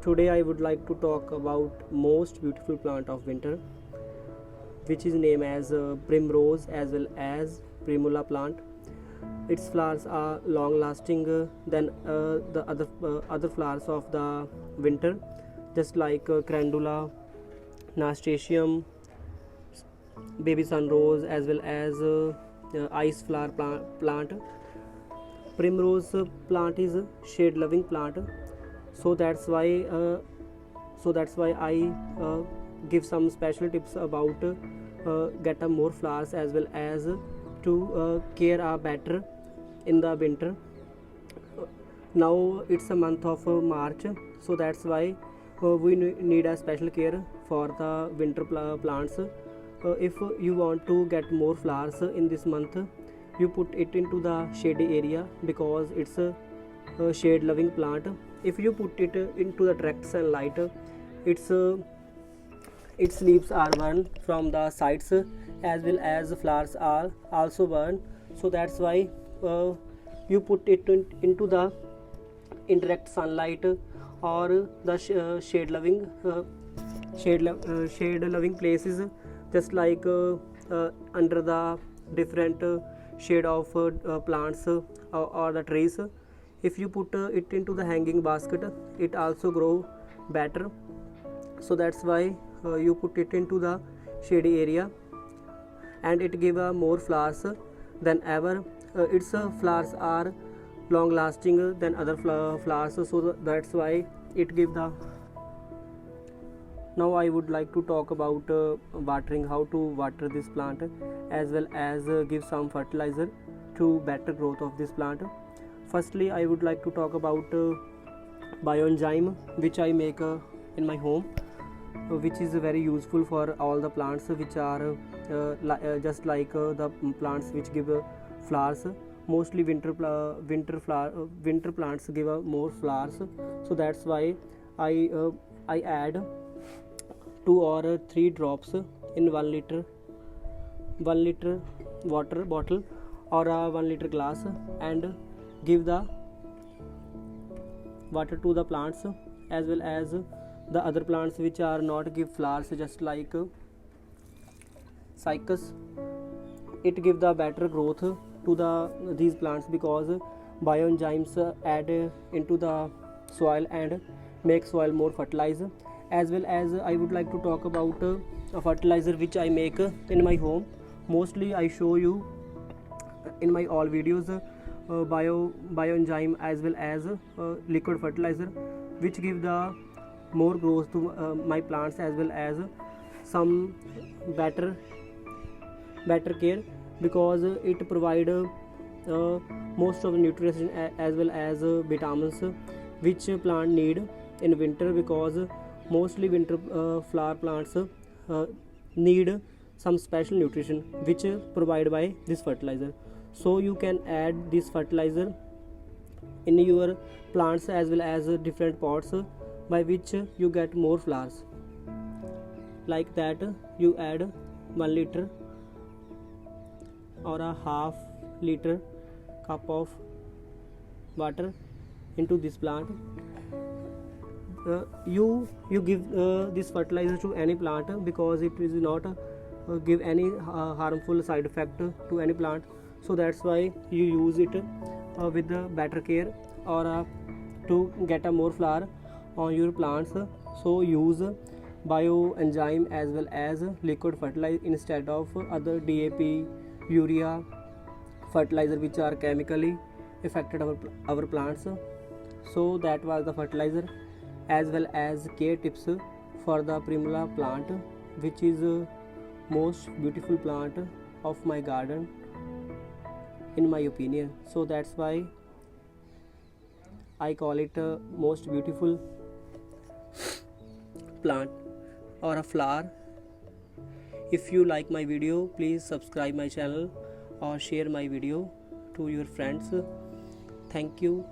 Today I would like to talk about most beautiful plant of winter, which is named as primrose as well as primula plant. Its flowers are long lasting than the other flowers of the winter, just like crandula, nasturtium, baby sunrose as well as ice flower plant. Primrose plant is a shade loving plant, so that's why I give some special tips about get a more flowers as well as to care better in the winter. Now it's a month of March, so that's why we need a special care for the winter plants. If you want to get more flowers in this month, you put it into the shady area because it's a shade loving plant. If you put it into the direct sunlight, its leaves are burned from the sides as well as flowers are also burned, so that's why you put it into the indirect sunlight or the shade loving places, just like under the different shade of plants or the trees. If you put it into the hanging basket, it also grow better, so that's why you put it into the shady area and it give more flowers than ever. Its flowers are long lasting than other flowers, so that's why it give the. Now I would like to talk about watering, how to water this plant as well as give some fertilizer to better growth of this plant. Firstly, I would like to talk about bioenzyme, which I make in my home, which is very useful for all the plants which are just like the plants which give flowers. Mostly winter plants give more flowers, so that's why I add 2 or 3 drops in 1 liter water bottle or a 1 liter glass and give the water to the plants as well as the other plants which are not give flowers, just like cycas. It give the better growth to these plants because bioenzymes add into the soil and make soil more fertilized. As well as I would like to talk about a fertilizer which I make in my home. Mostly I show you in my all videos bioenzyme as well as liquid fertilizer, which give the more growth to my plants as well as some better care, because it provide most of the nutrition as well as vitamins which plant need in winter, because mostly winter flower plants need some special nutrition which provided by this fertilizer. So you can add this fertilizer in your plants as well as different pots, by which you get more flowers. Like that, you add 1 liter or a half liter cup of water into this plant. You give this fertilizer to any plant because it is not give any harmful side effect to any plant, so that's why you use it with better care or to get a more flower on your plants. So use bioenzyme as well as liquid fertilizer instead of other DAP, urea fertilizer which are chemically affected our plants. So that was the fertilizer as well as care tips for the primula plant, which is most beautiful plant of my garden in my opinion. So that's why I call it most beautiful plant or a flower. If you like my video, please subscribe my channel or share my video to your friends. Thank you.